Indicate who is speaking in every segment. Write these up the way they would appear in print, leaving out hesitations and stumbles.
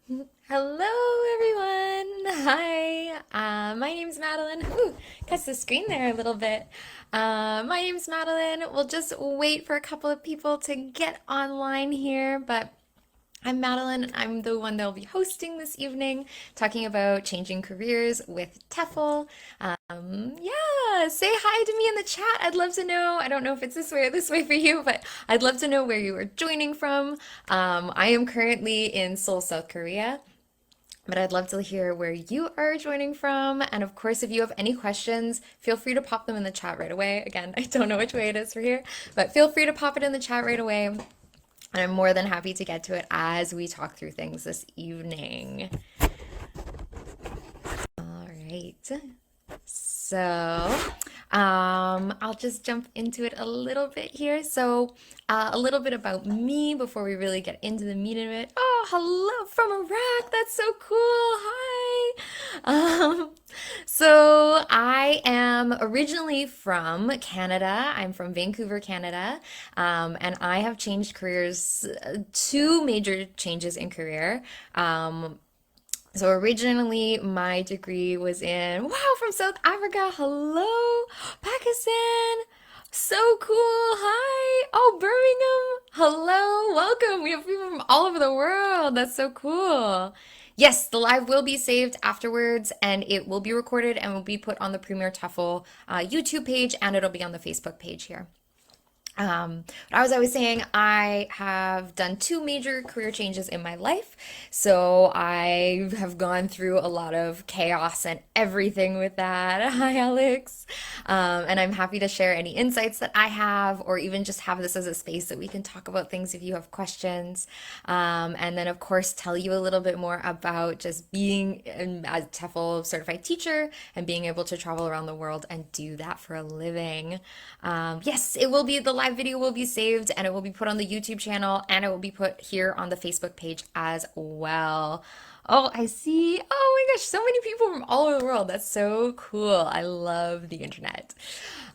Speaker 1: Hello, everyone. Hi, my name's Madeline. Ooh, cuts the screen there a little bit. My name's Madeline. We'll just wait for a couple of people to get online here, but I'm Madeline, and I'm the one that'll be hosting this evening, talking about changing careers with TEFL. Yeah, say hi to me in the chat. I'd love to know. I don't know if it's this way or this way for you, but I'd love to know where you are joining from. I am currently in Seoul, South Korea. But I'd love to hear where you are joining from. And of course, if you have any questions, feel free to pop them in the chat right away. Again, I don't know which way it is for here, but feel free to pop it in the chat right away. And I'm more than happy to get to it as we talk through things this evening. All right. So, I'll just jump into it a little bit here. So, a little bit about me before we really get into the meat of it. Oh, hello from Iraq. That's so cool. Hi. Um, so I am originally from Canada. I'm from Vancouver, Canada. And I have changed careers, two major changes in career. So originally my degree was in, wow, from South Africa. Hello, Pakistan. So cool. Hi. Oh, Birmingham. Hello. Welcome. We have people from all over the world. That's so cool. Yes, the live will be saved afterwards and it will be recorded and will be put on the Premier TEFL YouTube page and it'll be on the Facebook page here. But as I was saying, I have done two major career changes in my life. So I have gone through a lot of chaos and everything with that. Hi, Alex. And I'm happy to share any insights that I have, or even just have this as a space that we can talk about things if you have questions. And then, of course, tell you a little bit more about just being a TEFL certified teacher and being able to travel around the world and do that for a living. Yes, it will be the live video will be saved and it will be put on the YouTube channel and it will be put here on the Facebook page as well. Oh, I see. Oh my gosh, so many people from all over the world. That's so cool. I love the internet.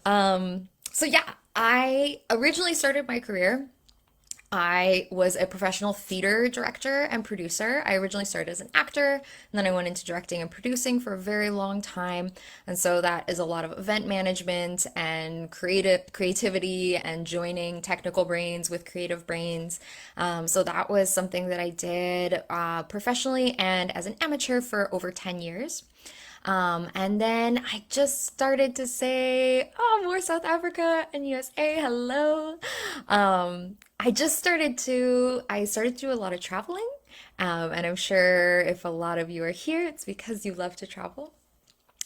Speaker 1: So yeah, I originally started my career. I was a professional theater director and producer. I originally started as an actor, and then I went into directing and producing for a very long time. And so that is a lot of event management and creativity and joining technical brains with creative brains. So that was something that I did professionally and as an amateur for over 10 years. And then I just started to say, oh, more South Africa and USA, hello. I started to do a lot of traveling. And I'm sure if a lot of you are here, it's because you love to travel.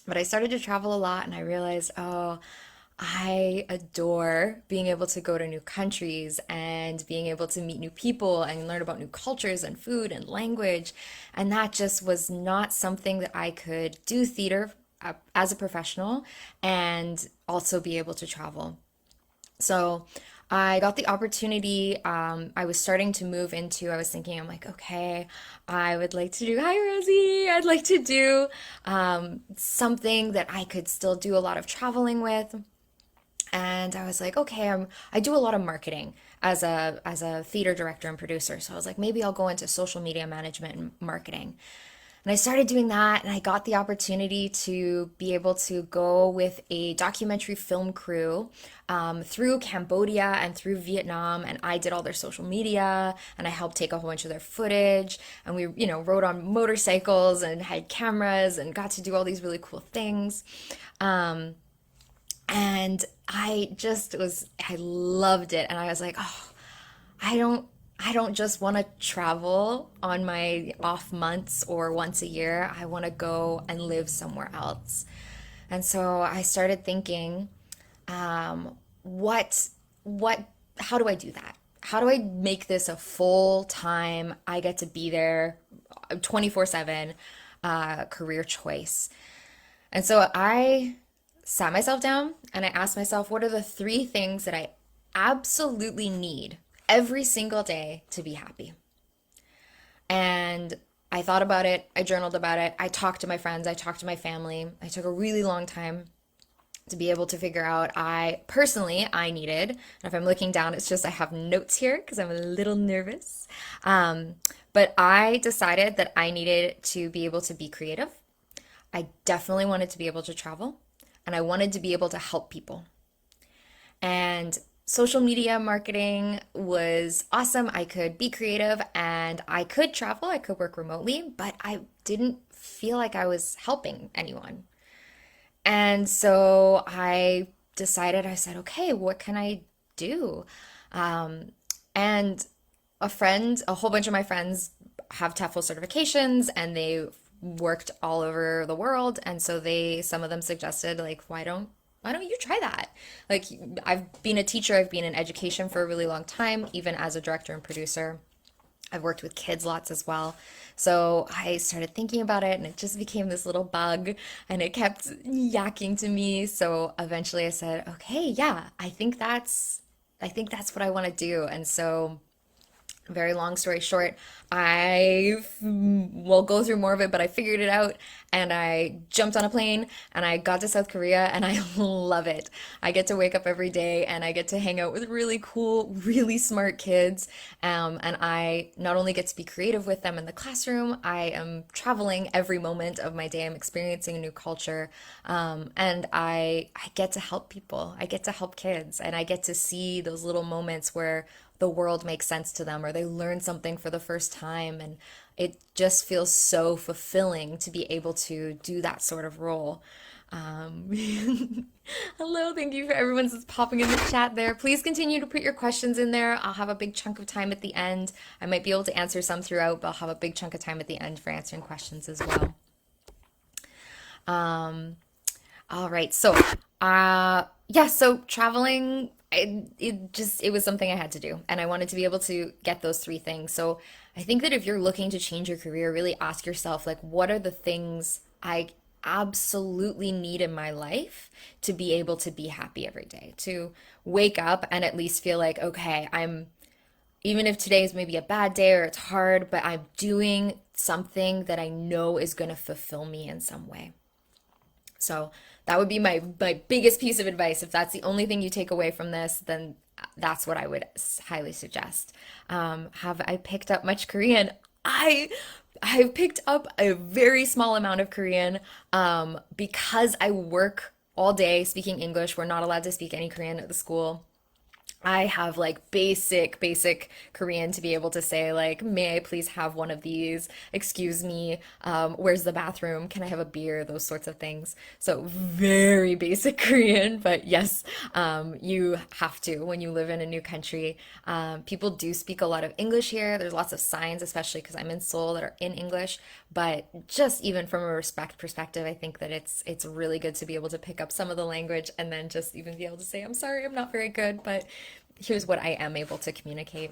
Speaker 1: But I started to travel a lot and I realized, oh, I adore being able to go to new countries and being able to meet new people and learn about new cultures and food and language. And that just was not something that I could do theater as a professional and also be able to travel. So I got the opportunity. I was starting to move into, I was thinking, I'm like, okay, I would like to do, hi, Rosie. I'd like to do something that I could still do a lot of traveling with. And I was like, okay, I do a lot of marketing as a theater director and producer. So I was like, maybe I'll go into social media management and marketing. And I started doing that, and I got the opportunity to be able to go with a documentary film crew through Cambodia and through Vietnam. And I did all their social media, and I helped take a whole bunch of their footage. And we, rode on motorcycles and had cameras and got to do all these really cool things. And I loved it. And I was like, oh, I don't, I don't just want to travel on my off months or once a year. I want to go and live somewhere else. And so I started thinking, what, what, how do I do that? How do I make this a full time, I get to be there 24/7 career choice? And so I sat myself down and I asked myself, what are the three things that I absolutely need every single day to be happy? And I thought about it, I journaled about it, I talked to my friends, I talked to my family. I took a really long time to be able to figure out. I personally, I needed, and if I'm looking down, it's just I have notes here because I'm a little nervous. Um, but I decided that I needed to be able to be creative. I definitely wanted to be able to travel, and I wanted to be able to help people. And social media marketing was awesome. I could be creative and I could travel, I could work remotely, but I didn't feel like I was helping anyone. And so I decided, I said, okay, what can I do? Um, and a whole bunch of my friends have TEFL certifications and they worked all over the world. And so some of them suggested, like, why don't you try that? Like, I've been a teacher, I've been in education for a really long time, even as a director and producer. I've worked with kids lots as well. So I started thinking about it and it just became this little bug and it kept yakking to me. So eventually I said, okay, yeah, I think that's what I want to do. And so very long story short, I will go through more of it, but I figured it out and I jumped on a plane and I got to South Korea and I love it. I get to wake up every day and I get to hang out with really cool, really smart kids. And I not only get to be creative with them in the classroom, I am traveling every moment of my day. I'm experiencing a new culture. And I get to help people. I get to help kids and I get to see those little moments where the world makes sense to them or they learn something for the first time. And it just feels so fulfilling to be able to do that sort of role. Um, Hello, thank you for everyone that's popping in the chat there. Please continue to put your questions in there. I'll have a big chunk of time at the end. I might be able to answer some throughout, but I'll have a big chunk of time at the end for answering questions as well. Um, all right. Yeah, so traveling, it was something I had to do, and I wanted to be able to get those three things. So I think that if you're looking to change your career, really ask yourself, like, what are the things I absolutely need in my life to be able to be happy every day, to wake up and at least feel like, okay, even if today is maybe a bad day or it's hard, but I'm doing something that I know is going to fulfill me in some way. So that would be my biggest piece of advice. If that's the only thing you take away from this, then that's what I would highly suggest. Have I picked up much Korean? I I've picked up a very small amount of Korean because I work all day speaking English. We're not allowed to speak any Korean at the school. I have like basic Korean to be able to say like, may I please have one of these? Excuse me, where's the bathroom? Can I have a beer? Those sorts of things. So very basic Korean, but yes, you have to when you live in a new country. People do speak a lot of English here. There's lots of signs, especially because I'm in Seoul, that are in English. But just even from a respect perspective, I think that it's really good to be able to pick up some of the language and then just even be able to say, I'm sorry, I'm not very good, but here's what I am able to communicate.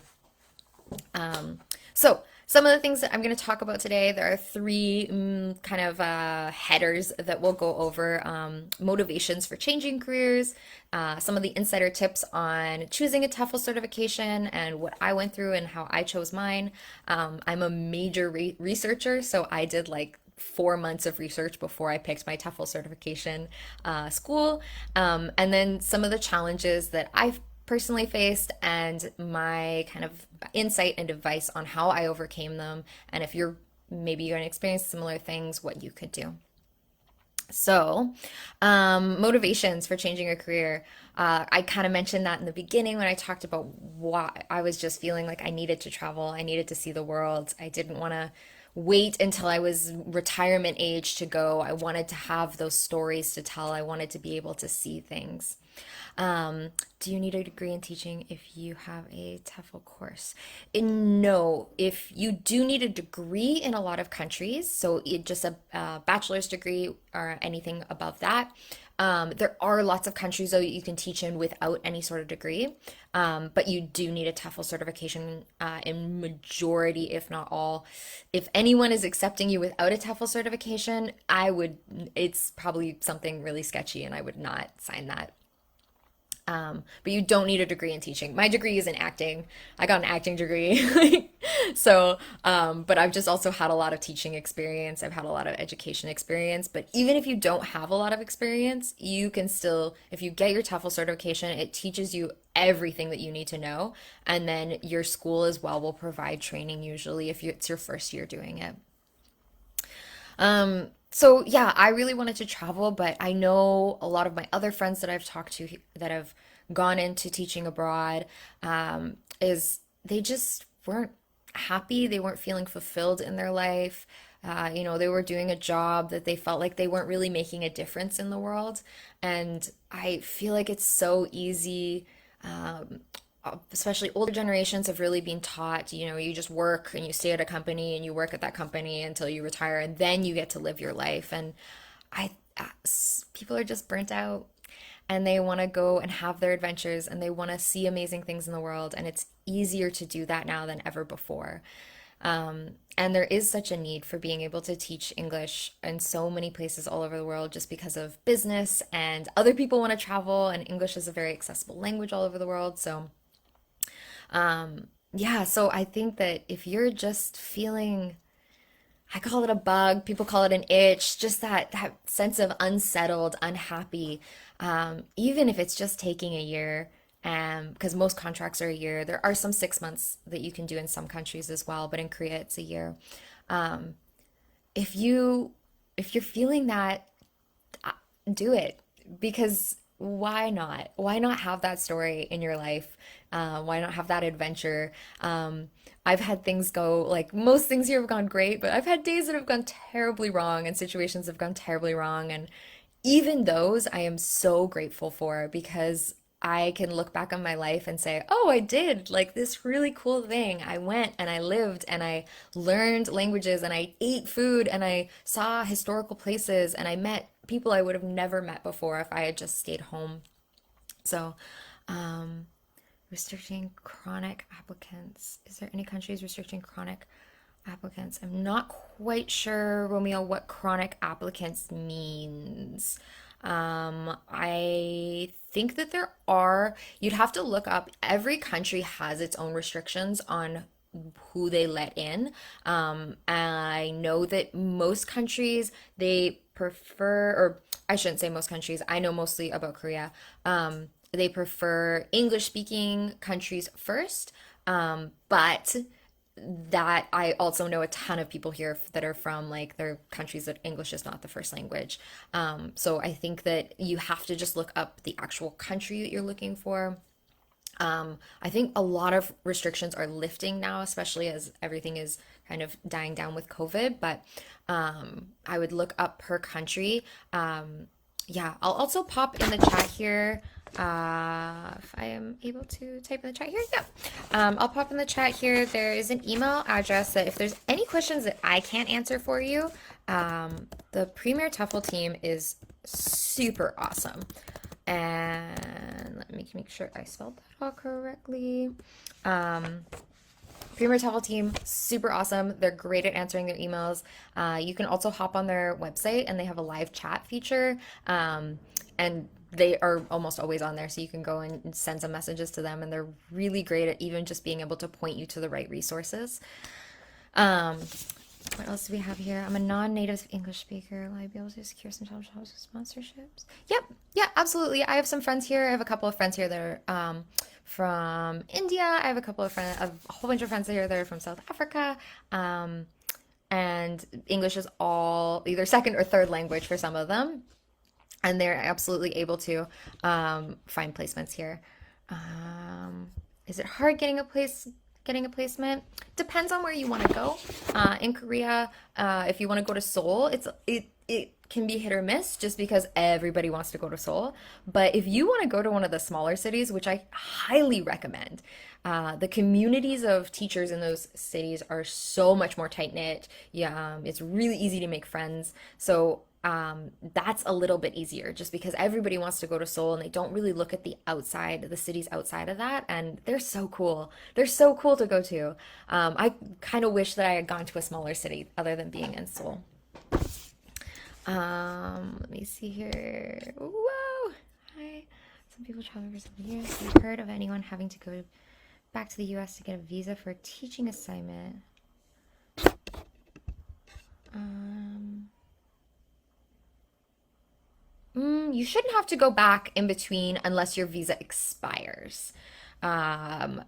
Speaker 1: So some of the things that I'm going to talk about today, there are three kind of headers that we'll go over. Motivations for changing careers, some of the insider tips on choosing a TEFL certification and what I went through and how I chose mine. I'm a major researcher, so I did like 4 months of research before I picked my TEFL certification school. And then some of the challenges that I've personally faced and my kind of insight and advice on how I overcame them. And if you're maybe going to experience similar things, what you could do. So, motivations for changing a career. I kind of mentioned that in the beginning when I talked about why I was just feeling like I needed to travel, I needed to see the world. I didn't want to wait until I was retirement age to go. I wanted to have those stories to tell. I wanted to be able to see things. Do you need a degree in teaching if you have a TEFL course? No, if you do need a degree in a lot of countries, so just a bachelor's degree or anything above that, there are lots of countries though you can teach in without any sort of degree, but you do need a TEFL certification in majority, if not all. If anyone is accepting you without a TEFL certification, it's probably something really sketchy and I would not sign that. But you don't need a degree in teaching. My degree is in acting. I got an acting degree. So, but I've just also had a lot of teaching experience. I've had a lot of education experience. But even if you don't have a lot of experience, you can still, if you get your TEFL certification, it teaches you everything that you need to know. And then your school as well will provide training usually if it's your first year doing it. So yeah, I really wanted to travel, but I know a lot of my other friends that I've talked to that have gone into teaching abroad, is they just weren't happy. They weren't feeling fulfilled in their life. They were doing a job that they felt like they weren't really making a difference in the world. And I feel like it's so easy, especially older generations have really been taught, you just work and you stay at a company and you work at that company until you retire and then you get to live your life. And people are just burnt out and they want to go and have their adventures and they want to see amazing things in the world. And it's easier to do that now than ever before. And there is such a need for being able to teach English in so many places all over the world just because of business and other people want to travel, and English is a very accessible language all over the world. So yeah, so I think that if you're just feeling, I call it a bug, people call it an itch, just that sense of unsettled, unhappy, even if it's just taking a year, because most contracts are a year. There are some 6 months that you can do in some countries as well, but in Korea it's a year. Um, if you if you're feeling that, do it because why not? Why not have that story in your life? Why not have that adventure? I've had things go like most things here have gone great, but I've had days that have gone terribly wrong and situations have gone terribly wrong. And even those I am so grateful for because I can look back on my life and say, oh, I did like this really cool thing. I went and I lived and I learned languages and I ate food and I saw historical places and I met people I would have never met before if I had just stayed home. So, um, restricting chronic applicants. Is there any countries restricting chronic applicants? I'm not quite sure, Romeo, what chronic applicants means. I think that there are, you'd have to look up, every country has its own restrictions on who they let in. I know that most countries, they prefer, or I shouldn't say most countries, I know mostly about Korea. They prefer English speaking countries first. But that I also know a ton of people here that are from like their countries that English is not the first language. So I think that you have to just look up the actual country that you're looking for. I think a lot of restrictions are lifting now, especially as everything is kind of dying down with COVID. But I would look up per country. Yeah, I'll also pop in the chat here. If I am able to type in the chat here, yeah. I'll pop in the chat here. There is an email address that if there's any questions that I can't answer for you, the Premier TEFL team is super awesome. And let me make sure I spelled that all correctly. Premier TEFL team, super awesome. They're great at answering their emails. You can also hop on their website and they have a live chat feature. And they are almost always on there, so you can go and send some messages to them. And they're really great at even just being able to point you to the right resources. Um, what else do we have here? I'm a non-native English speaker. Will I be able to secure some sponsorships? Yep, yeah, absolutely. I have some friends here. I have a couple of friends here that are from India. I have a couple of friends, a whole bunch of friends here that are from South Africa. And English is all either second or third language for some of them. And they're absolutely able to find placements here. Is it hard getting a placement? Depends on where you want to go. In Korea, if you want to go to Seoul, it can be hit or miss just because everybody wants to go to Seoul. But if you want to go to one of the smaller cities, which I highly recommend, the communities of teachers in those cities are so much more tight knit. Yeah, it's really easy to make friends. So that's a little bit easier just because everybody wants to go to Seoul and they don't really look at the cities outside of that. And they're so cool. They're so cool to go to. I kind of wish that I had gone to a smaller city other than being in Seoul. Let me see here. Whoa. Hi. Some people travel for several years. Have you heard of anyone having to go back to the US to get a visa for a teaching assignment? Um, you shouldn't have to go back in between unless your visa expires. Um,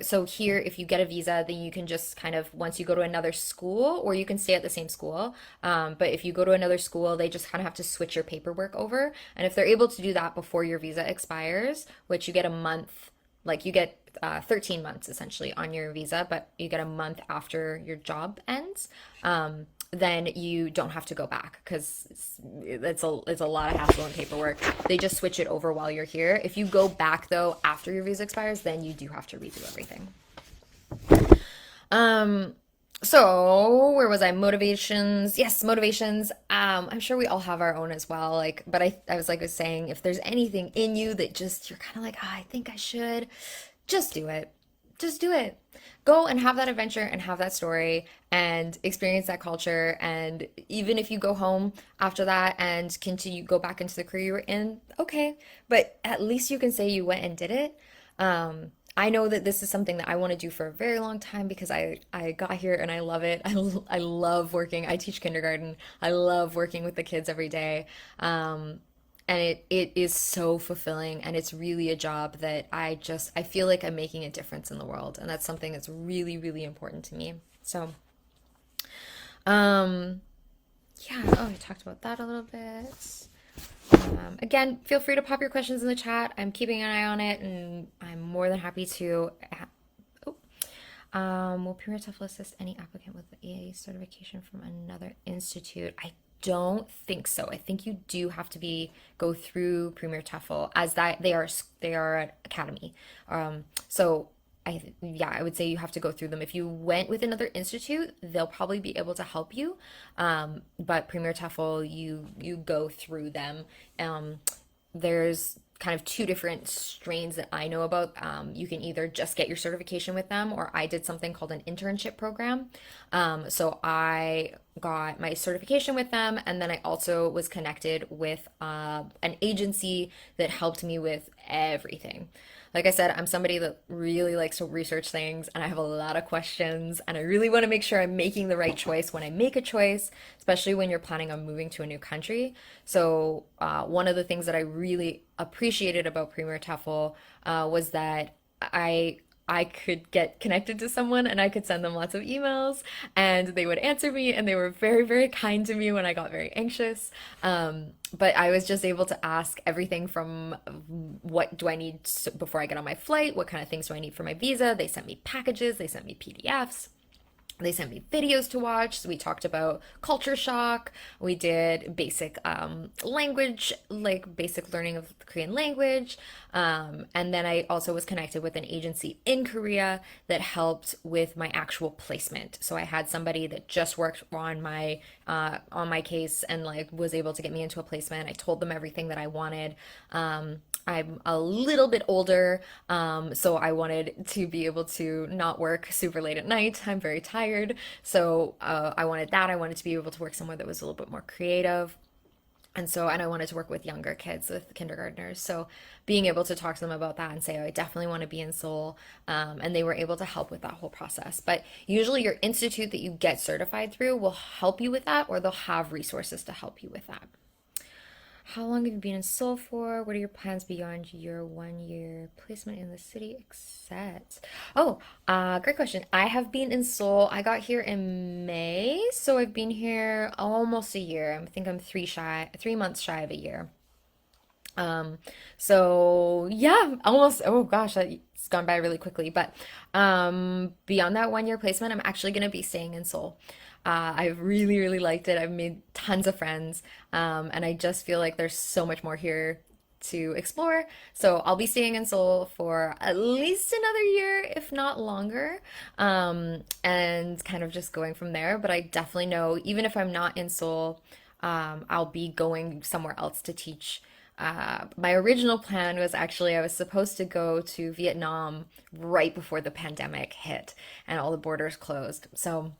Speaker 1: so here, if you get a visa, then you can just kind of, once you go to another school, or you can stay at the same school. But if you go to another school, they just kind of have to switch your paperwork over. And if they're able to do that before your visa expires, which you get a month, like you get 13 months essentially on your visa, but you get a month after your job ends. Then you don't have to go back because it's a lot of hassle and paperwork. They just switch it over while you're here. If you go back though after your visa expires, then you do have to redo everything. Um, so where was I? Motivations. Yes, motivations. I'm sure we all have our own as well. Like, but I was saying, if there's anything in you that just you're kind of like, I think I should, just do it. Just do it. Go and have that adventure and have that story and experience that culture. And even if you go home after that and continue, go back into the career you were in, okay. But at least you can say you went and did it. I know that this is something that I want to do for a very long time because I got here and I love it. I love working. I teach kindergarten. I love working with the kids every day. And it is so fulfilling and it's really a job that I feel like I'm making a difference in the world. And that's something that's really, really important to me. So, um, yeah, oh, I talked about that a little bit. Again, feel free to pop your questions in the chat. I'm keeping an eye on it, and I'm more than happy to. Oh, will Premier TEFL assist any applicant with the EA certification from another institute? I don't think so. I think you do have to go through Premier TEFL as that they are an academy. So yeah, I would say you have to go through them. If you went with another institute, they'll probably be able to help you. But Premier TEFL, you go through them. Um, there's kind of two different strains that I know about. You can either just get your certification with them, or I did something called an internship program. So I got my certification with them, and then I also was connected with an agency that helped me with everything. Like I said, I'm somebody that really likes to research things and I have a lot of questions and I really want to make sure I'm making the right choice when I make a choice, especially when you're planning on moving to a new country. So, one of the things that I really appreciated about Premier TEFL was that I I could get connected to someone and I could send them lots of emails and they would answer me and they were very, very kind to me when I got very anxious. But I was just able to ask everything from what do I need before I get on my flight? What kind of things do I need for my visa? They sent me packages, they sent me PDFs. They sent me videos to watch. So we talked about culture shock. We did basic language, like basic learning of the Korean language. And then I also was connected with an agency in Korea that helped with my actual placement. So I had somebody that just worked on my case and like was able to get me into a placement. I told them everything that I wanted. I'm a little bit older, so I wanted to be able to not work super late at night. I'm very tired, so I wanted that. I wanted to be able to work somewhere that was a little bit more creative. And I wanted to work with younger kids, with kindergartners. So being able to talk to them about that and say, oh, I definitely want to be in Seoul. And they were able to help with that whole process. But usually your institute that you get certified through will help you with that, or they'll have resources to help you with that. How long have you been in Seoul for? What are your plans beyond your 1 year placement in the city, except? Oh, great question. I have been in Seoul. I got here in May, so I've been here almost a year. I think I'm 3 months shy of a year. Um, so yeah, almost, oh gosh, it's gone by really quickly. But beyond that 1 year placement, I'm actually going to be staying in Seoul. I've really, really liked it. I've made tons of friends, and I just feel like there's so much more here to explore. So I'll be staying in Seoul for at least another year, if not longer, and kind of just going from there. But I definitely know, even if I'm not in Seoul, I'll be going somewhere else to teach. My original plan was actually I was supposed to go to Vietnam right before the pandemic hit and all the borders closed. So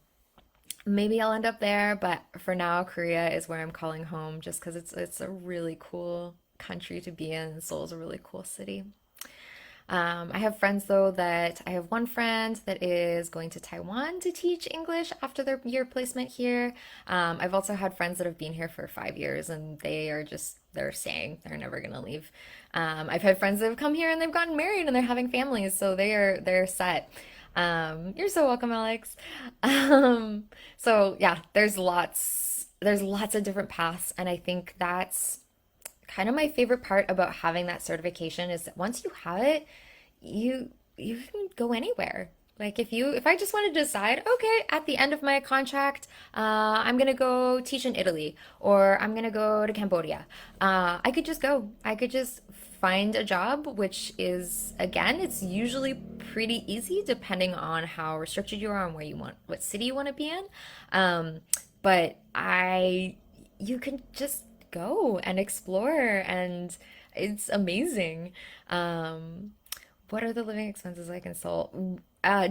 Speaker 1: maybe I'll end up there, but for now, Korea is where I'm calling home just because it's a really cool country to be in. Seoul's a really cool city. I have friends though that I have one friend that is going to Taiwan to teach English after their year placement here. I've also had friends that have been here for 5 years and they're staying. They're never gonna leave. I've had friends that have come here and they've gotten married and they're having families, so they're set. You're so welcome, Alex. So yeah, there's lots of different paths, and I think that's kind of my favorite part about having that certification is that once you have it, you can go anywhere. Like if I just want to decide, okay, at the end of my contract, I'm gonna go teach in Italy or I'm gonna go to Cambodia. I could just go. I could just find a job, which is again, it's usually pretty easy depending on how restricted you are and where you want, what city you want to be in. But you can just go and explore, and it's amazing. Um, what are the living expenses like in Seoul?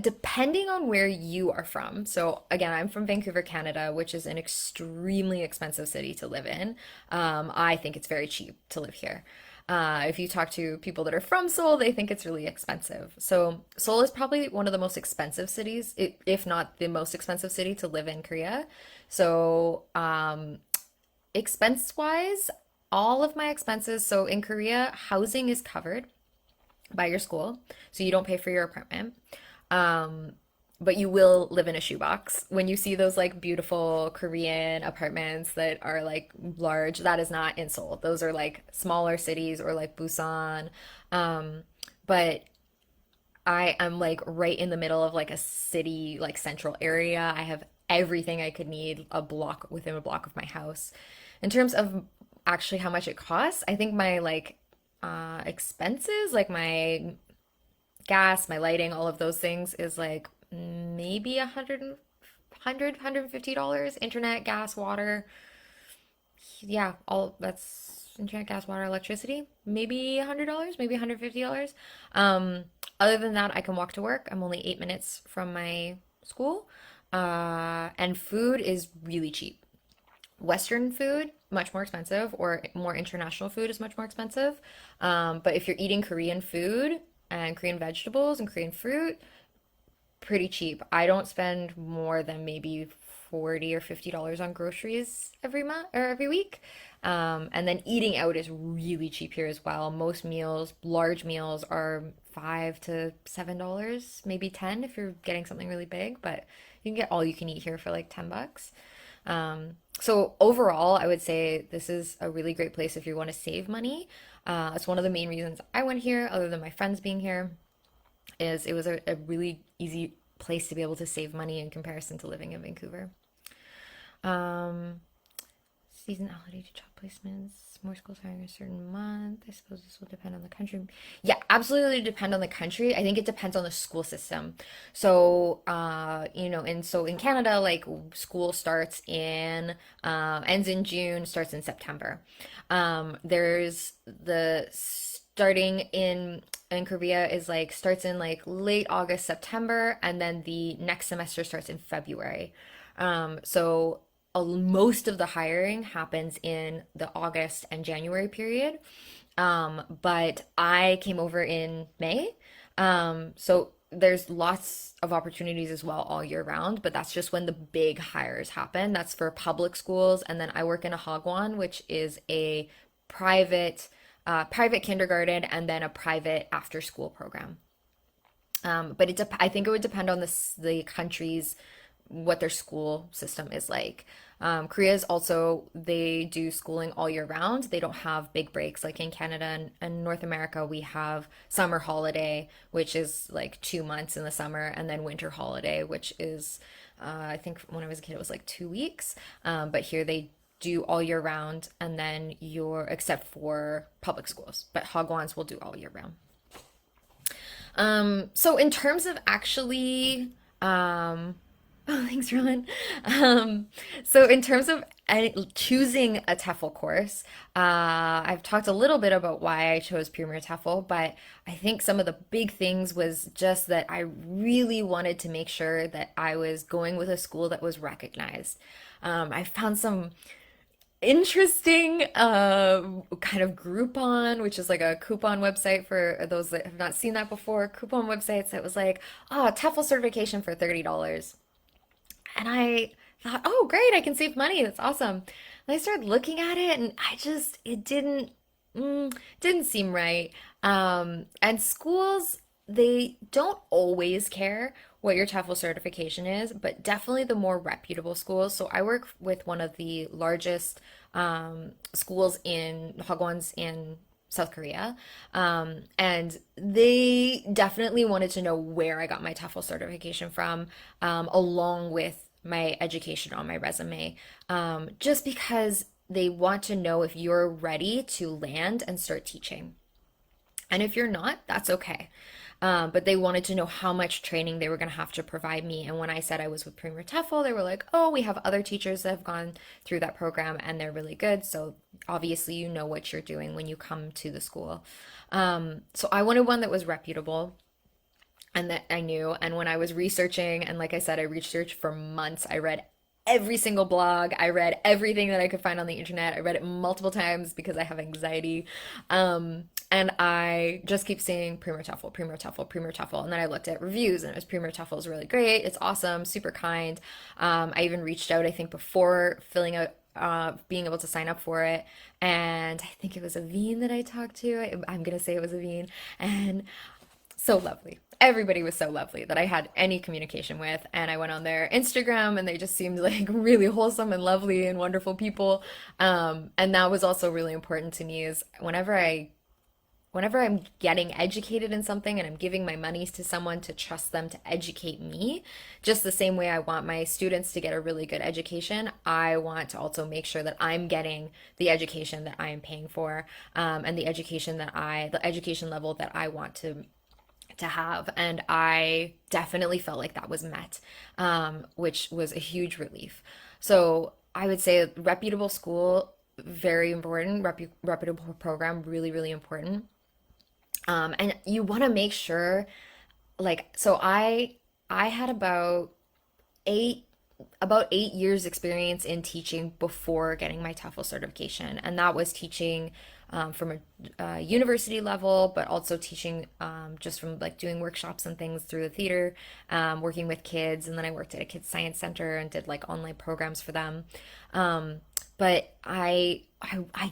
Speaker 1: Depending on where you are from. So again, I'm from Vancouver, Canada, which is an extremely expensive city to live in. I think it's very cheap to live here. If you talk to people that are from Seoul, they think it's really expensive. So Seoul is probably one of the most expensive cities, if not the most expensive city to live in Korea. So expense wise, all of my expenses. So in Korea, housing is covered by your school, so you don't pay for your apartment. Um, but you will live in a shoebox. When you see those like beautiful Korean apartments that are like large, that is not in Seoul. Those are like smaller cities or like Busan. Um, but I am like right in the middle of like a city, like central area. I have everything I could need a block within a block of my house. In terms of actually how much it costs, I think my like expenses, like my gas, my lighting, all of those things is like maybe $150. Internet, gas, water. Yeah, all that's internet, gas, water, electricity. Maybe $100, maybe $150. Other than that, I can walk to work. I'm only 8 minutes from my school. And food is really cheap. Western food, much more expensive, or more international food is much more expensive. But if you're eating Korean food and Korean vegetables and Korean fruit, pretty cheap. I don't spend more than maybe 40 or $50 on groceries every month or every week. And then eating out is really cheap here as well. Most meals, large meals, are $5 to $7, maybe 10 if you're getting something really big, but you can get all you can eat here for like $10. So overall, I would say this is a really great place if you want to save money. It's one of the main reasons I went here, other than my friends being here, is it was a really easy place to be able to save money in comparison to living in Vancouver. Um, Seasonality to job placements. More schools hiring a certain month. I suppose this will depend on the country. Yeah, absolutely depend on the country. I think it depends on the school system. So, and so in Canada, like school ends in June, starts in September. There's the starting in Korea is like starts in like late August, September, and then the next semester starts in February. So most of the hiring happens in the August and January period. But I came over in May. So there's lots of opportunities as well all year round, but that's just when the big hires happen. That's for public schools. And then I work in a Hagwon, which is a private private kindergarten and then a private after school program. But I think it would depend on the country's what their school system is like. Korea is also, they do schooling all year round. They don't have big breaks like in Canada and North America. We have summer holiday, which is like 2 months in the summer, and then winter holiday, which is, I think when I was a kid, it was like 2 weeks. But here they do all year round, and then except for public schools, but Hagwons will do all year round. So in terms of actually, oh, thanks, Rowan. Um, so in terms of choosing a TEFL course, I've talked a little bit about why I chose Premier TEFL, but I think some of the big things was just that I really wanted to make sure that I was going with a school that was recognized. I found some interesting kind of Groupon, which is like a coupon website for those that have not seen that before. Coupon websites that was like, oh, TEFL certification for $30. And I thought, oh, great, I can save money. That's awesome. And I started looking at it and it didn't seem right. And schools, they don't always care what your TEFL certification is, but definitely the more reputable schools. So I work with one of the largest schools in Hagwons in South Korea. And they definitely wanted to know where I got my TEFL certification from, along with my education on my resume, just because they want to know if you're ready to land and start teaching. And if you're not, that's okay. But they wanted to know how much training they were going to have to provide me. And when I said I was with Premier TEFL, they were like, oh, we have other teachers that have gone through that program and they're really good. So obviously, you know what you're doing when you come to the school. So I wanted one that was reputable and that I knew. And when I was researching, and like I said, I researched for months, I read every single blog. I read everything that I could find on the internet. I read it multiple times because I have anxiety. And I just keep saying Premier TEFL, Premier TEFL, Premier TEFL. And then I looked at reviews and it was Premier TEFL is really great. It's awesome, super kind. I even reached out, I think, before filling out, being able to sign up for it. And I think it was Aveen that I talked to. I'm going to say it was Aveen. And so lovely. Everybody was so lovely that I had any communication with. And I went on their Instagram and they just seemed like really wholesome and lovely and wonderful people. And that was also really important to me is whenever I'm getting educated in something and I'm giving my money to someone to trust them to educate me, just the same way I want my students to get a really good education, I want to also make sure that I'm getting the education that I am paying for, and the education level that I want to have. And I definitely felt like that was met, which was a huge relief. So I would say reputable school, very important, reputable program, really, really important. And you want to make sure, like, so I had eight about 8 years experience in teaching before getting my TEFL certification, and that was teaching from a university level, but also teaching just from like doing workshops and things through the theater, working with kids, and then I worked at a kids science center and did like online programs for them. But I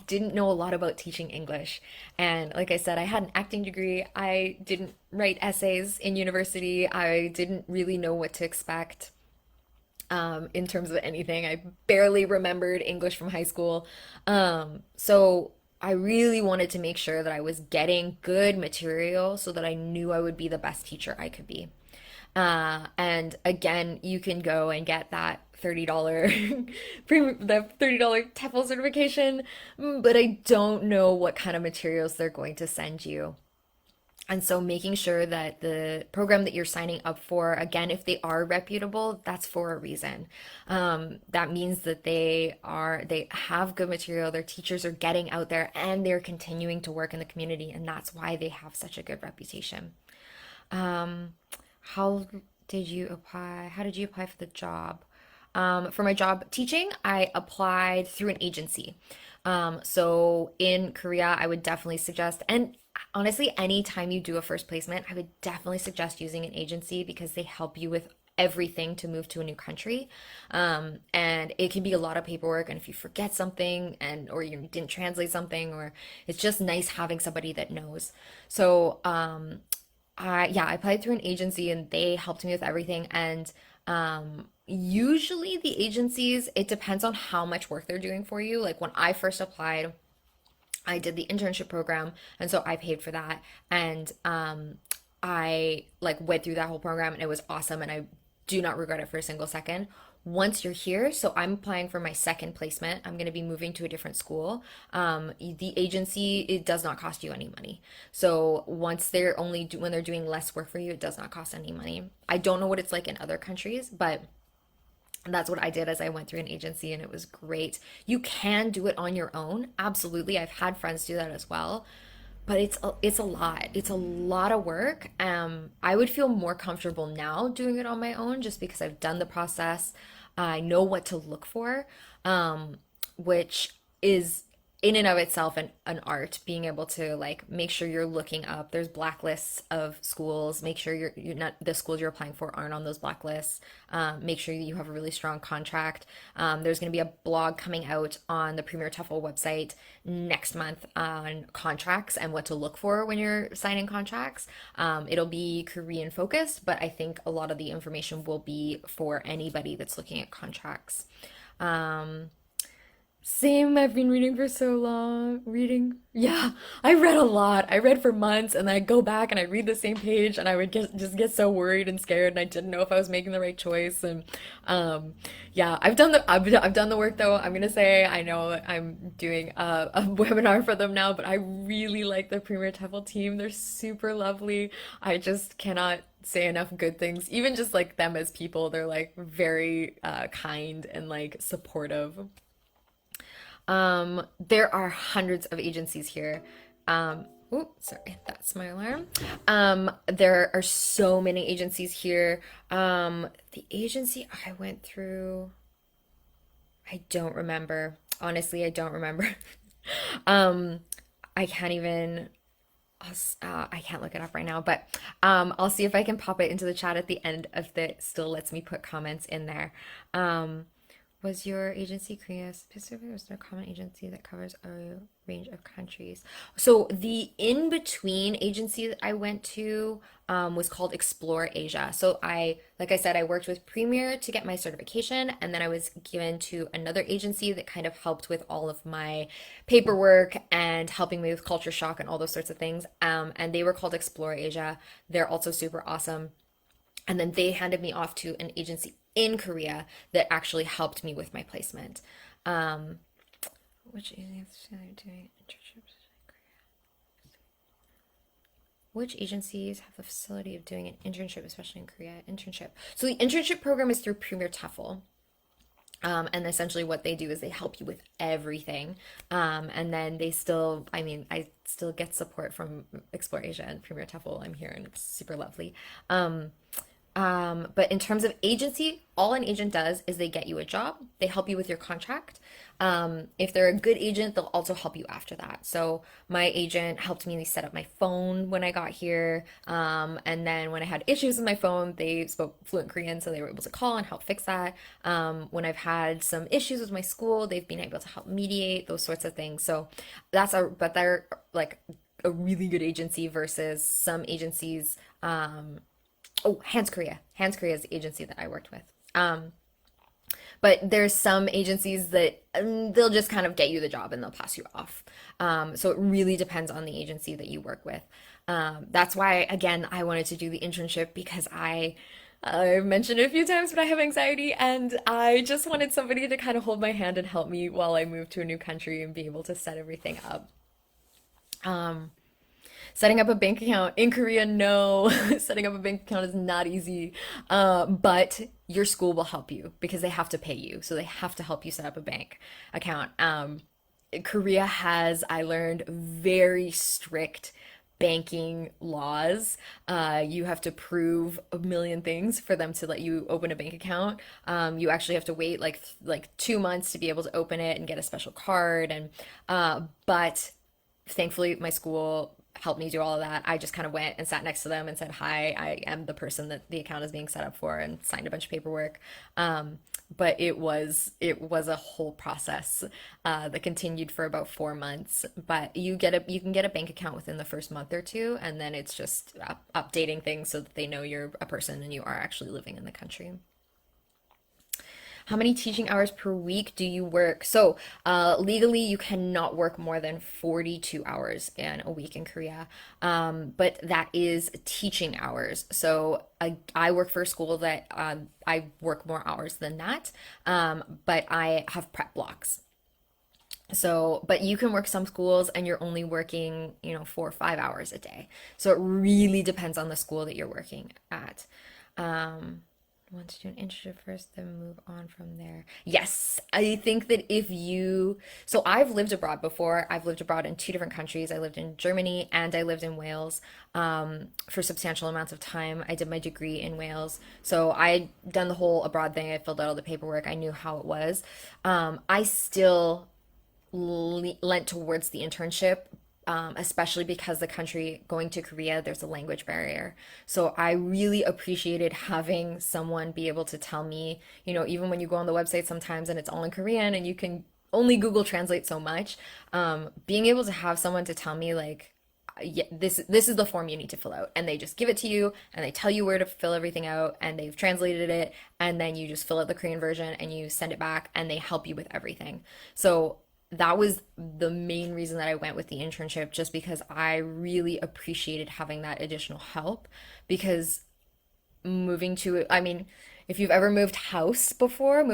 Speaker 1: didn't know a lot about teaching English. And like I said, I had an acting degree. I didn't write essays in university. I didn't really know what to expect in terms of anything. I barely remembered English from high school. So I really wanted to make sure that I was getting good material so that I knew I would be the best teacher I could be. And again, you can go and get that $30 the $30 TEFL certification, but I don't know what kind of materials they're going to send you. And so making sure that the program that you're signing up for, again, if they are reputable, that's for a reason. That means that they have good material, their teachers are getting out there and they're continuing to work in the community, and that's why they have such a good reputation. Um, how did you apply? How did you apply for the job? For my job teaching, I applied through an agency. So in Korea, I would definitely suggest, and honestly, anytime you do a first placement, I would definitely suggest using an agency because they help you with everything to move to a new country. And it can be a lot of paperwork. And if you forget something or you didn't translate something, or it's just nice having somebody that knows. So, I applied through an agency and they helped me with everything. And usually the agencies, it depends on how much work they're doing for you. Like when I first applied, I did the internship program, and so I paid for that. And I like went through that whole program, and it was awesome. And I do not regret it for a single second. Once you're here, so I'm applying for my second placement. I'm going to be moving to a different school. The agency, it does not cost you any money. So once when they're doing less work for you, it does not cost any money. I don't know what it's like in other countries, but that's what I did as I went through an agency and it was great. You can do it on your own. Absolutely. I've had friends do that as well. But it's a lot. It's a lot of work. I would feel more comfortable now doing it on my own just because I've done the process. I know what to look for, which is in and of itself an art, being able to like make sure you're looking up. There's blacklists of schools. Make sure you're not, the schools you're applying for aren't on those blacklists. Make sure you have a really strong contract. There's going to be a blog coming out on the Premier TEFL website next month on contracts and what to look for when you're signing contracts. It'll be Korean focused, but I think a lot of the information will be for anybody that's looking at contracts. Um, Same, I've been reading for so long. Reading, yeah, I read a lot. I read for months, and then I go back and I read the same page, and I would just get so worried and scared, and I didn't know if I was making the right choice. And yeah, I've done the work though. I'm gonna say I know I'm doing a webinar for them now, but I really like the Premier TEFL team. They're super lovely. I just cannot say enough good things. Even just like them as people, they're like very kind and like supportive. There are hundreds of agencies here. Sorry, that's my alarm. There are so many agencies here. The agency I went through, I don't remember. Honestly, I don't remember. Um, I can't even, I can't look it up right now, but I'll see if I can pop it into the chat at the end if it still lets me put comments in there. Um, was your agency Korea specific? Was there a common agency that covers a range of countries? So the in-between agency that I went to was called Explore Asia. So like I said, I worked with Premier to get my certification, and then I was given to another agency that kind of helped with all of my paperwork and helping me with culture shock and all those sorts of things. And they were called Explore Asia. They're also super awesome. And then they handed me off to an agency in Korea that actually helped me with my placement. Um, which agencies have the facility of doing an internship, especially in Korea? Internship. So the internship program is through Premier TEFL. And essentially what they do is they help you with everything. And then they still, I mean, I still get support from Explore Asia and Premier TEFL. I'm here and it's super lovely. But in terms of agency, all an agent does is they get you a job, they help you with your contract. If they're a good agent, they'll also help you after that. So my agent helped me set up my phone when I got here. And then when I had issues with my phone, they spoke fluent Korean, so they were able to call and help fix that. When I've had some issues with my school, they've been able to help mediate those sorts of things. So but they're like a really good agency versus some agencies. Oh, Hands Korea. Hands Korea is the agency that I worked with. But there's some agencies that they'll just kind of get you the job and they'll pass you off. So it really depends on the agency that you work with. That's why, again, I wanted to do the internship because I've mentioned it a few times, but I have anxiety and I just wanted somebody to kind of hold my hand and help me while I move to a new country and be able to set everything up. Um, Setting up a bank account in Korea, no. Setting up a bank account is not easy. But your school will help you because they have to pay you. So they have to help you set up a bank account. Korea has, I learned, very strict banking laws. You have to prove a million things for them to let you open a bank account. You actually have to wait like 2 months to be able to open it and get a special card. And but thankfully, my school helped me do all of that. I just kind of went and sat next to them and said, "Hi, I am the person that the account is being set up for," and signed a bunch of paperwork. But it was a whole process that continued for about 4 months. But you can get a bank account within the first month or two, and then it's just updating things so that they know you're a person and you are actually living in the country. How many teaching hours per week do you work? So, legally, you cannot work more than 42 hours in a week in Korea. But that is teaching hours. So, I work for a school that I work more hours than that. But I have prep blocks. So, but you can work some schools and you're only working, 4 or 5 hours a day. So it really depends on the school that you're working at. Um, Want to do an internship first, then move on from there. Yes, I think that so I've lived abroad before. I've lived abroad in two different countries. I lived in Germany and I lived in Wales for substantial amounts of time. I did my degree in Wales. So I'd done the whole abroad thing. I filled out all the paperwork. I knew how it was. I still lent towards the internship, especially because the country going to Korea, there's a language barrier. So I really appreciated having someone be able to tell me, even when you go on the website sometimes and it's all in Korean and you can only Google Translate so much, being able to have someone to tell me like, yeah, this is the form you need to fill out, and they just give it to you and they tell you where to fill everything out and they've translated it, and then you just fill out the Korean version and you send it back and they help you with everything. So that was the main reason that I went with the internship, just because I really appreciated having that additional help. Because I mean, if you've ever moved a house before,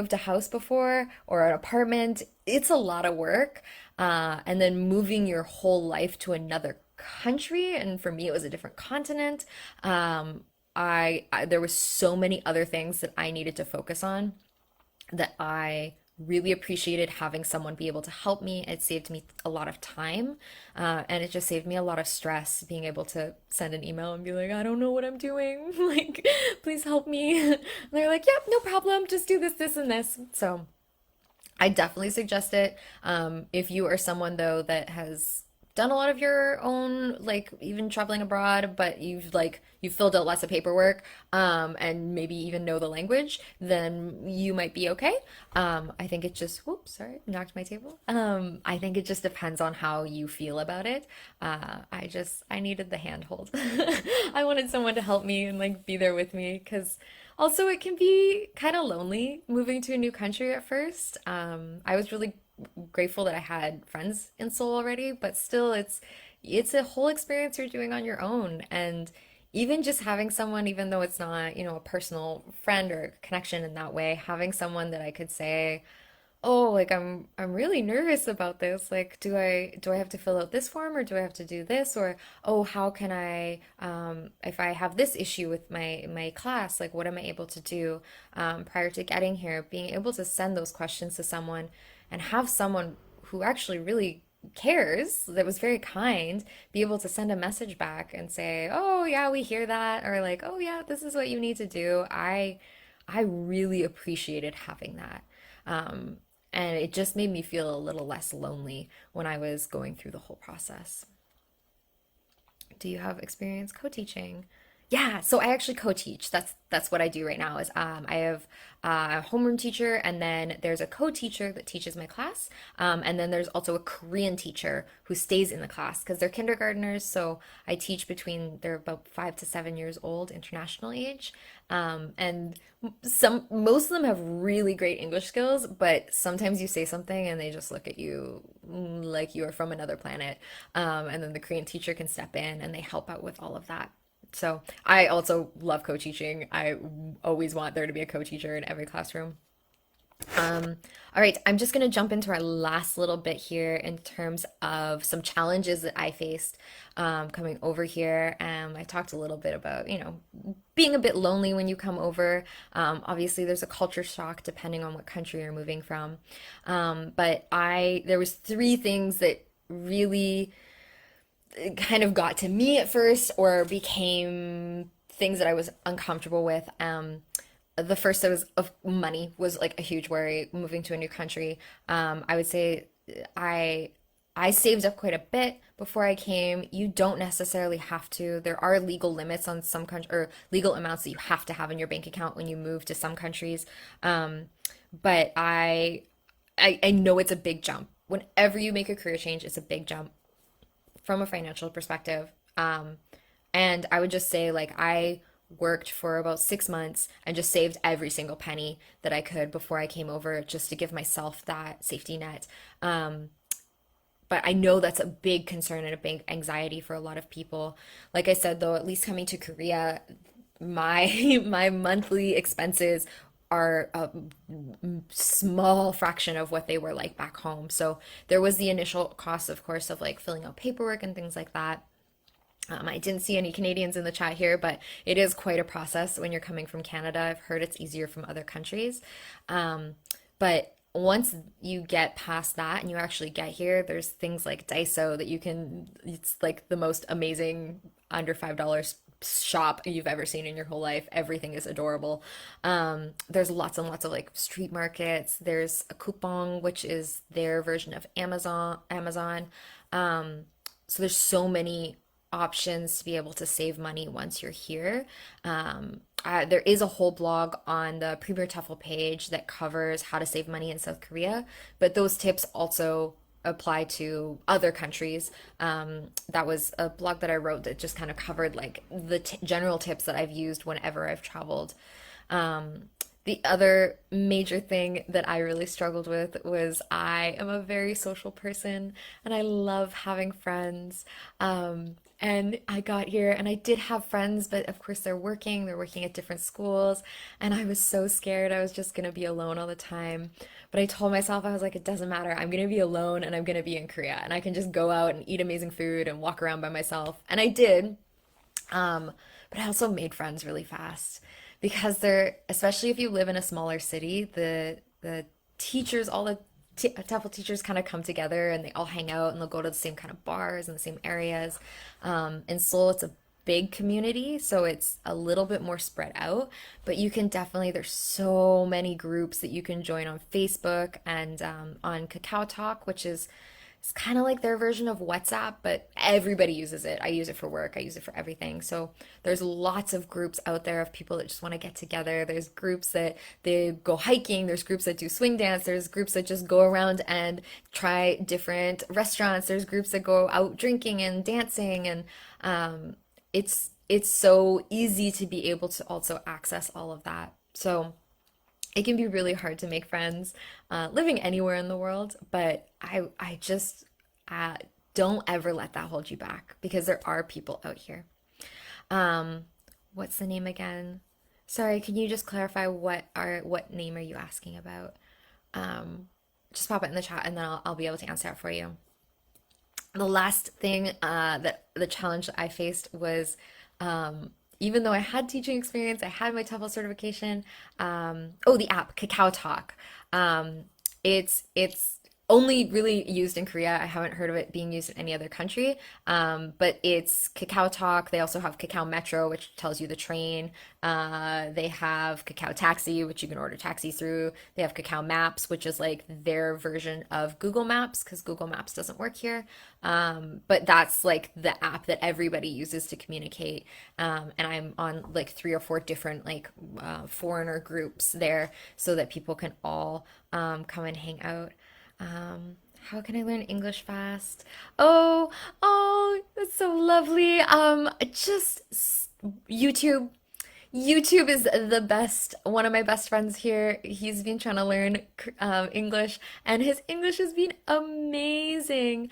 Speaker 1: or an apartment, it's a lot of work. And then moving your whole life to another country, and for me, it was a different continent. There was so many other things that I needed to focus on that I really appreciated having someone be able to help me. It saved me a lot of time, and it just saved me a lot of stress being able to send an email and be like, I don't know what I'm doing. Like, please help me. And they're like, yep, no problem. Just do this, this, and this. So I definitely suggest it. If you are someone though that has done a lot of your own, like even traveling abroad, but you've filled out less of paperwork, and maybe even know the language, then you might be okay. I think it just, whoops, sorry, knocked my table. I think it just depends on how you feel about it. I needed the handhold. I wanted someone to help me and like be there with me, because also it can be kind of lonely moving to a new country at first. I was really grateful that I had friends in Seoul already, but still it's a whole experience you're doing on your own. And even just having someone, even though it's not, a personal friend or connection in that way, having someone that I could say, oh, like I'm really nervous about this. Like, do I have to fill out this form, or do I have to do this? Or, oh, how can I if I have this issue with my class, like what am I able to do prior to getting here? Being able to send those questions to someone and have someone who actually really cares, that was very kind, be able to send a message back and say, oh yeah, we hear that, or like, oh yeah, this is what you need to do. I really appreciated having that. Um, and it just made me feel a little less lonely when I was going through the whole process. Do you have experience co-teaching? Yeah, so I actually co-teach. That's what I do right now. Is I have a homeroom teacher, and then there's a co-teacher that teaches my class, and then there's also a Korean teacher who stays in the class because they're kindergartners. So I teach between they're about 5 to 7 years old, international age, and most of them have really great English skills, but sometimes you say something and they just look at you like you are from another planet, and then the Korean teacher can step in and they help out with all of that. So I also love co-teaching. I always want there to be a co-teacher in every classroom. All right, I'm just going to jump into our last little bit here in terms of some challenges that I faced coming over here. I talked a little bit about, being a bit lonely when you come over. Obviously, there's a culture shock depending on what country you're moving from. But there was three things that really kind of got to me at first, or became things that I was uncomfortable with. The first that was of money was like a huge worry moving to a new country. I would say I I saved up quite a bit before I came. You don't necessarily have to. There are legal limits on some country or legal amounts that you have to have in your bank account when you move to some countries. Um, but I know it's a big jump. Whenever you make a career change, it's a big jump from a financial perspective. And I would just say, like, I worked for about 6 months and just saved every single penny that I could before I came over, just to give myself that safety net. But I know that's a big concern and a big anxiety for a lot of people. Like I said, though, at least coming to Korea, my my monthly expenses are a small fraction of what they were like back home. So there was the initial cost, of course, of like filling out paperwork and things like that. I didn't see any Canadians in the chat here, but it is quite a process when you're coming from Canada. I've heard it's easier from other countries. But once you get past that and you actually get here, there's things like Daiso that you can, it's like the most amazing under $5 shop you've ever seen in your whole life. Everything is adorable. There's lots and lots of like street markets. There's a coupon, which is their version of Amazon. So there's so many options to be able to save money once you're here. There is a whole blog on the Premier TEFL page that covers how to save money in South Korea, but those tips also apply to other countries. That was a blog that I wrote that just kind of covered like the t general tips that I've used whenever I've traveled. The other major thing that I really struggled with was I am a very social person and I love having friends. And I got here and I did have friends, but of course they're working at different schools, and I was so scared I was just gonna be alone all the time. But I told myself, I was like, it doesn't matter. I'm gonna be alone and I'm gonna be in Korea and I can just go out and eat amazing food and walk around by myself. And I did. Um, but I also made friends really fast because they're, especially if you live in a smaller city, the teachers, all the t TEFL teachers kind of come together and they all hang out and they'll go to the same kind of bars and the same areas. In Seoul, it's a big community, so it's a little bit more spread out, but you can definitely, there's so many groups that you can join on Facebook and on Kakao Talk, which is it's kind of like their version of WhatsApp, but everybody uses it. I use it for work, I use it for everything. So there's lots of groups out there of people that just want to get together. There's groups that they go hiking, there's groups that do swing dance, there's groups that just go around and try different restaurants, there's groups that go out drinking and dancing, and it's so easy to be able to also access all of that. So it can be really hard to make friends living anywhere in the world, but I just uh, don't ever let that hold you back because there are people out here. Um, what's the name again? Sorry, can you just clarify what name are you asking about? Um, just pop it in the chat and then I'll be able to answer it for you. The last thing that the challenge that I faced was even though I had teaching experience, I had my TEFL certification. Oh, the app, Kakao Talk. Um, it's only really used in Korea. I haven't heard of it being used in any other country. But it's Kakao Talk. They also have Kakao Metro, which tells you the train. They have Kakao Taxi, which you can order taxis through. They have Kakao Maps, which is like their version of Google Maps because Google Maps doesn't work here. But that's like the app that everybody uses to communicate. And I'm on like three or four different like foreigner groups there so that people can all come and hang out. How can I learn English fast? Oh, that's so lovely. Just YouTube. YouTube is the best. One of my best friends here, he's been trying to learn English, and his English has been amazing.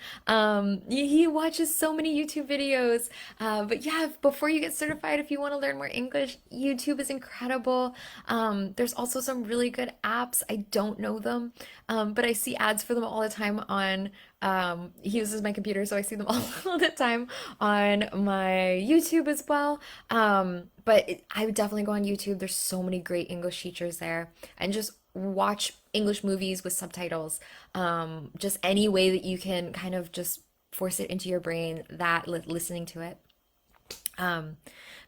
Speaker 1: He watches so many YouTube videos. But yeah, before you get certified, if you want to learn more English, YouTube is incredible. There's also some really good apps. I don't know them, but I see ads for them all the time on. He uses my computer, so I see them all the time on my YouTube as well. I would definitely go on YouTube. There's so many great English teachers there, and just watch English movies with subtitles. Just any way that you can kind of just force it into your brain that listening to it. Um,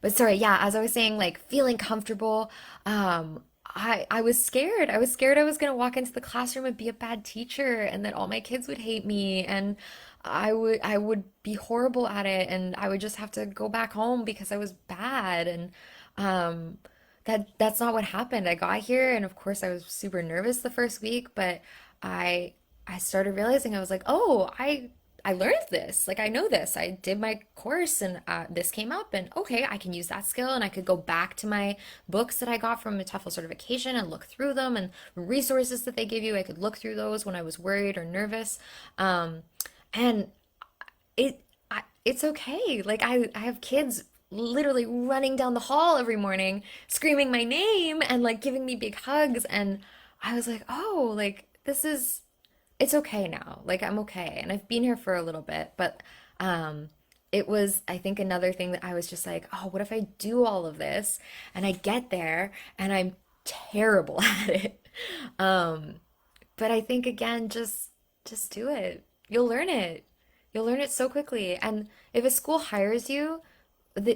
Speaker 1: but sorry, yeah, as I was saying, like feeling comfortable, I was scared. I was scared I was gonna walk into the classroom and be a bad teacher and that all my kids would hate me and I would be horrible at it and I would just have to go back home because I was bad and um that's not what happened. I got here and of course I was super nervous the first week, but I I started realizing I was like, "Oh, I learned this. Like I know this. I did my course and this came up and okay, I can use that skill and I could go back to my books that I got from the TEFL certification and look through them and resources that they give you. I could look through those when I was worried or nervous. Um, and it's okay. Like I have kids literally running down the hall every morning screaming my name and like giving me big hugs and I was like, "Oh, like this is it's okay now. Like I'm okay." And I've been here for a little bit, but um it was I think another thing that I was just like, "Oh, what if I do all of this and I get there and I'm terrible at it?" Um but I think again just do it. You'll learn it. You'll learn it so quickly. And if a school hires you,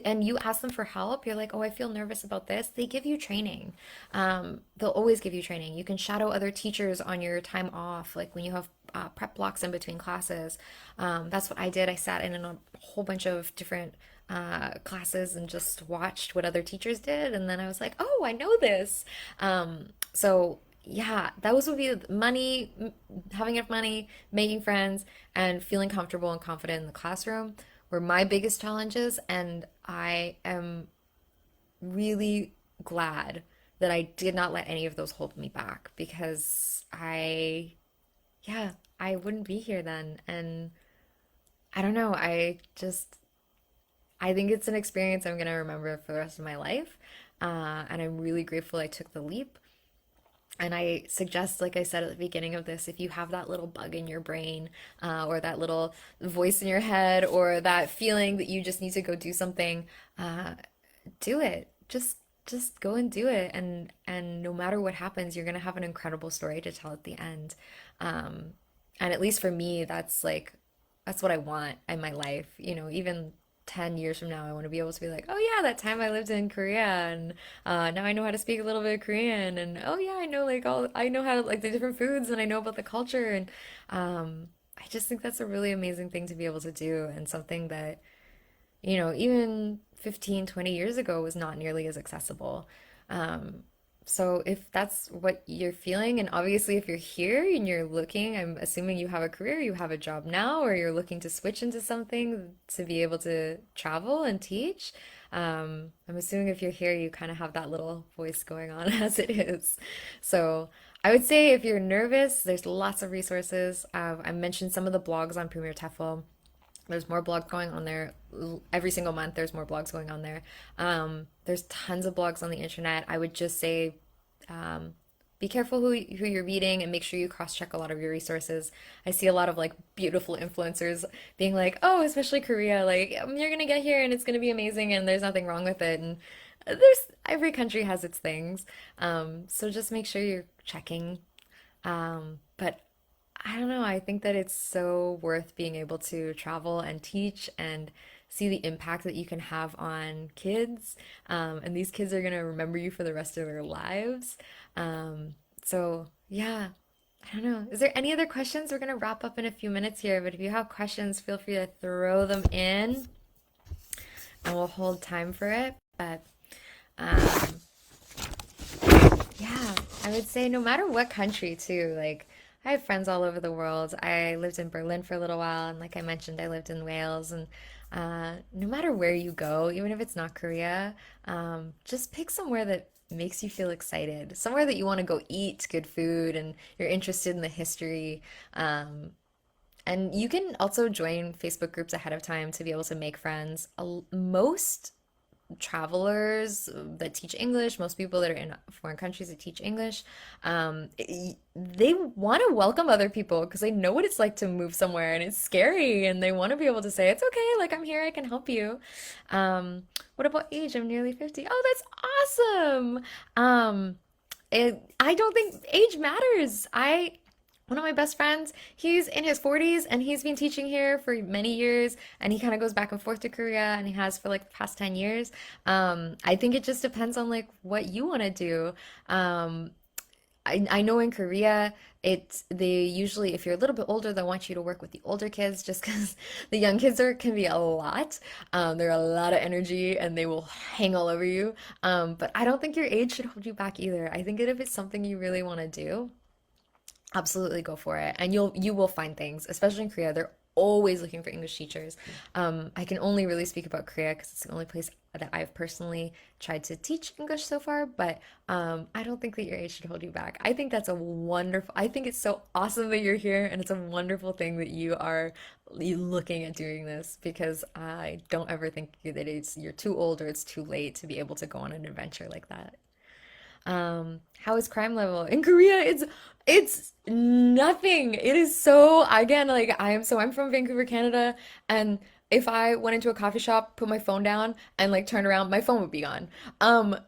Speaker 1: and you ask them for help, you're like, oh, I feel nervous about this. They give you training. They'll always give you training. You can shadow other teachers on your time off, like when you have prep blocks in between classes. That's what I did. I sat in a whole bunch of different classes and just watched what other teachers did. And then I was like, oh, I know this. So yeah, those would be money, having enough money, making friends, and feeling comfortable and confident in the classroom were my biggest challenges. And I am really glad that I did not let any of those hold me back because yeah, I wouldn't be here then. And I don't know, I think it's an experience I'm going to remember for the rest of my life. And I'm really grateful I took the leap. And I suggest, like I said at the beginning of this, if you have that little bug in your brain, or that little voice in your head, or that feeling that you just need to go do something, do it. Just go and do it. And no matter what happens, you're gonna have an incredible story to tell at the end. Um, and at least for me, that's what I want in my life. Even 10 years from now, I want to be able to be like, oh yeah, that time I lived in Korea and now I know how to speak a little bit of Korean and oh yeah, I know how to like the different foods and I know about the culture and I just think that's a really amazing thing to be able to do and something that even 15, 20 years ago was not nearly as accessible. Um, so if that's what you're feeling, and obviously if you're here and you're looking, I'm assuming you have a career, you have a job now, or you're looking to switch into something to be able to travel and teach. I'm assuming if you're here, you kind of have that little voice going on as it is. So I would say if you're nervous, there's lots of resources. I mentioned some of the blogs on Premier TEFL. There's more blogs going on there every single month. There's more blogs going on there. There's tons of blogs on the internet. I would just say um, be careful who you're reading and make sure you cross-check a lot of your resources. I see a lot of like beautiful influencers being like, oh, especially Korea, like you're gonna get here and it's gonna be amazing and there's nothing wrong with it. And there's every country has its things. So just make sure you're checking. But I don't know. I think that it's so worth being able to travel and teach and see the impact that you can have on kids. And these kids are going to remember you for the rest of their lives. So, yeah, I don't know. Is there any other questions? We're going to wrap up in a few minutes here, but if you have questions, feel free to throw them in and we'll hold time for it. But um, yeah, I would say no matter what country too, like I have friends all over the world. I lived in Berlin for a little while, and like I mentioned, I lived in Wales. And no matter where you go, even if it's not Korea, just pick somewhere that makes you feel excited, somewhere that you want to go eat good food and you're interested in the history. And you can also join Facebook groups ahead of time to be able to make friends. Most travelers that teach English, most people that are in foreign countries that teach English, they want to welcome other people because they know what it's like to move somewhere and it's scary and they want to be able to say, it's okay, like I'm here, I can help you. What about age? I'm nearly 50. Oh, that's awesome. I don't think age matters. One of my best friends, he's in his 40s and he's been teaching here for many years and he kind of goes back and forth to Korea and he has for like the past 10 years. I think it just depends on like what you want to do. Um, I know in Korea, they usually, if you're a little bit older, they want you to work with the older kids just because the young kids can be a lot. They're a lot of energy and they will hang all over you. But I don't think your age should hold you back either. I think that if it's something you really want to do, absolutely go for it. And you will find things, especially in Korea. They're always looking for English teachers. I can only really speak about Korea because it's the only place that I've personally tried to teach English so far, but I don't think that your age should hold you back. I think it's so awesome that you're here and it's a wonderful thing that you looking at doing this because I don't ever think that you're too old or it's too late to be able to go on an adventure like that. How is crime level? In Korea, it's nothing. It is so again, like I'm from Vancouver, Canada, and if I went into a coffee shop, put my phone down and like turned around, my phone would be gone.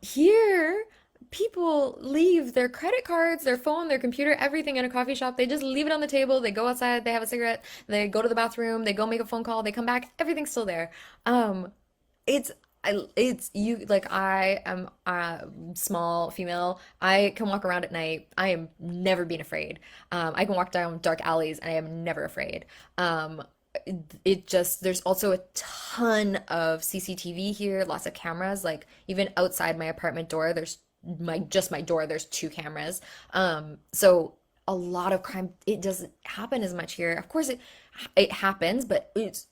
Speaker 1: Here people leave their credit cards, their phone, their computer, everything in a coffee shop. They just leave it on the table. They go outside, they have a cigarette, they go to the bathroom, they go make a phone call, they come back, everything's still there. Um, It's it's you like I am a small female. I can walk around at night. I am never been afraid. I can walk down dark alleys and I am never afraid. Um, it just there's also a ton of CCTV here, lots of cameras. Like even outside my apartment door, there's my door, there's two cameras. So a lot of crime, it doesn't happen as much here. Of course it happens, but it's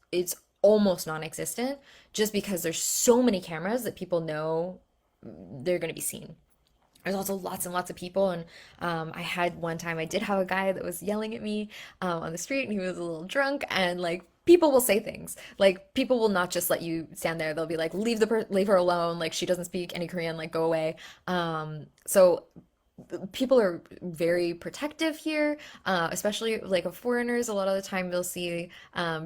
Speaker 1: almost non-existent just because there's so many cameras that people know they're going to be seen. There's also lots and lots of people, and I had one time I did have a guy that was yelling at me on the street, and he was a little drunk, and like people will say things like people will not just let you stand there. They'll be like, leave her alone, like she doesn't speak any Korean, like go away. So people are very protective here, especially like of foreigners. A lot of the time, you'll see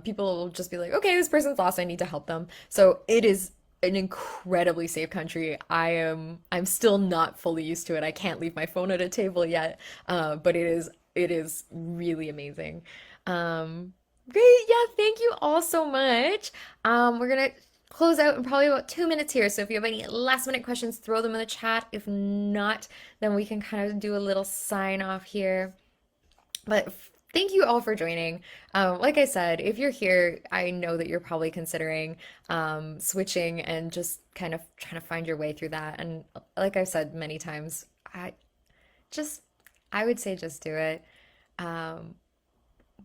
Speaker 1: people will just be like, "Okay, this person's lost. I need to help them." So it is an incredibly safe country. I'm still not fully used to it. I can't leave my phone at a table yet, but it is really amazing. Great, yeah, thank you all so much. We're gonna close out in probably about 2 minutes here. So if you have any last minute questions, throw them in the chat. If not, then we can kind of do a little sign off here. But thank you all for joining. Like I said, if you're here, I know that you're probably considering switching and just kind of trying to find your way through that. And like I've said many times, just, I would say just do it. Um,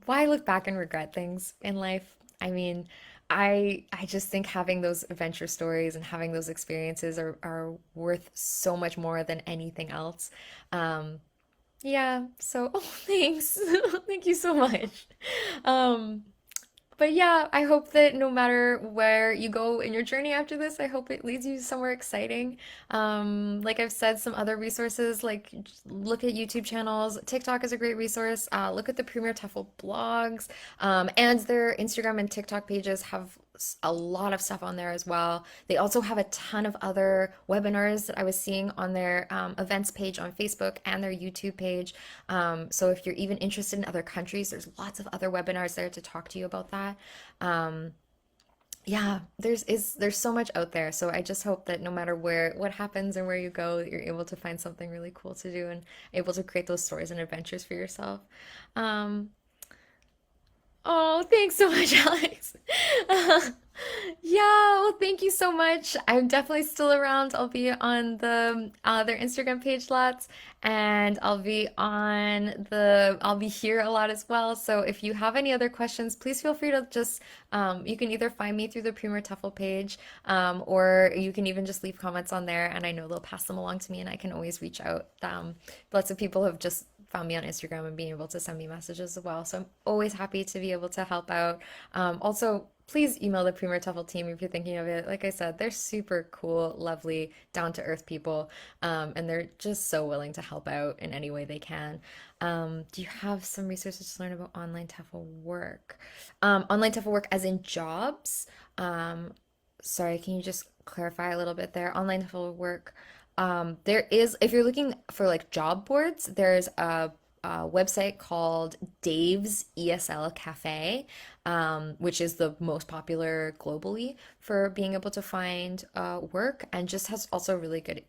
Speaker 1: why look back and regret things in life? I mean, I just think having those adventure stories and having those experiences are worth so much more than anything else. Um, yeah, so thanks. Thank you so much. Um, but yeah, I hope that no matter where you go in your journey after this, I hope it leads you somewhere exciting. Like I've said, some other resources, like just look at YouTube channels. TikTok is a great resource. Look at the Premier TEFL blogs, and their Instagram and TikTok pages have a lot of stuff on there as well. They also have a ton of other webinars that I was seeing on their events page on Facebook and their YouTube page. So if you're even interested in other countries, there's lots of other webinars there to talk to you about that. Um, yeah, there's so much out there. So I just hope that no matter what happens and where you go, that you're able to find something really cool to do and able to create those stories and adventures for yourself. Um, Oh, thanks so much, Alex. Yeah, well, thank you so much. I'm definitely still around. I'll be on their Instagram page lots, and I'll be here a lot as well. So if you have any other questions, please feel free to just you can either find me through the Premier TEFL page, or you can even just leave comments on there, and I know they'll pass them along to me, and I can always reach out. Lots of people have just found me on Instagram and being able to send me messages as well. So I'm always happy to be able to help out. Also, please email the Premier TEFL team if you're thinking of it. Like I said, they're super cool, lovely, down to earth people, and they're just so willing to help out in any way they can. Do you have some resources to learn about online TEFL work? Online TEFL work as in jobs? Sorry, can you just clarify a little bit there? Online TEFL work. There is, if you're looking for like job boards, there's a website called Dave's ESL Cafe, which is the most popular globally for being able to find work and just has also really good,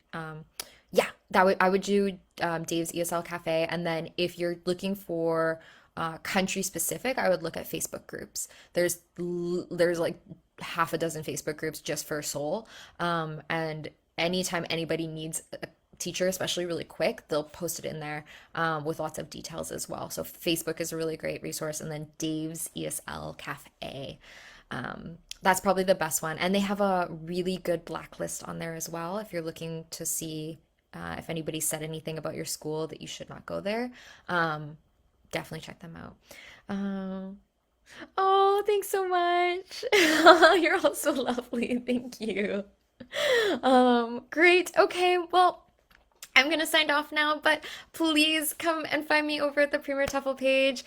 Speaker 1: yeah, I would do Dave's ESL Cafe. And then if you're looking for country specific, I would look at Facebook groups. There's like half a dozen Facebook groups just for Seoul. And anytime anybody needs a teacher, especially really quick, they'll post it in there with lots of details as well. So Facebook is a really great resource, and then Dave's ESL Cafe. That's probably the best one. And they have a really good blacklist on there as well if you're looking to see if anybody said anything about your school that you should not go there. Definitely check them out. Um, oh, thanks so much. You're all so lovely. Thank you. Great. Okay, well, I'm gonna sign off now, but please come and find me over at the Premier TEFL page.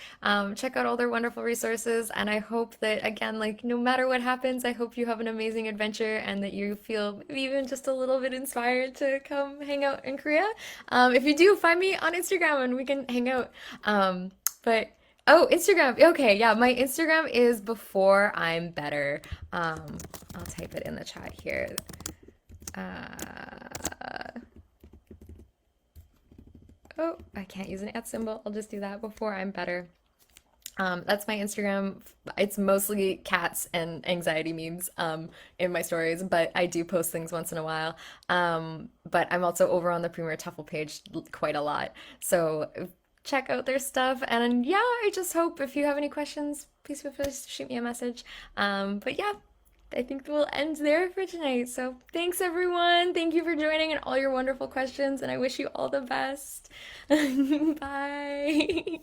Speaker 1: Check out all their wonderful resources, and I hope that again, like no matter what happens, I hope you have an amazing adventure and that you feel maybe even just a little bit inspired to come hang out in Korea. If you do, find me on Instagram and we can hang out. But Oh, Instagram. Okay, yeah, my Instagram is before I'm better. I'll type it in the chat here. Uh, oh, I can't use an @ symbol. I'll just do that before I'm better. That's my Instagram. It's mostly cats and anxiety memes in my stories, but I do post things once in a while. But I'm also over on the Premier TEFL page quite a lot. So check out their stuff. And yeah, I just hope if you have any questions, please feel free to shoot me a message. But yeah, I think we'll end there for tonight. So thanks everyone. Thank you for joining and all your wonderful questions, and I wish you all the best. Bye.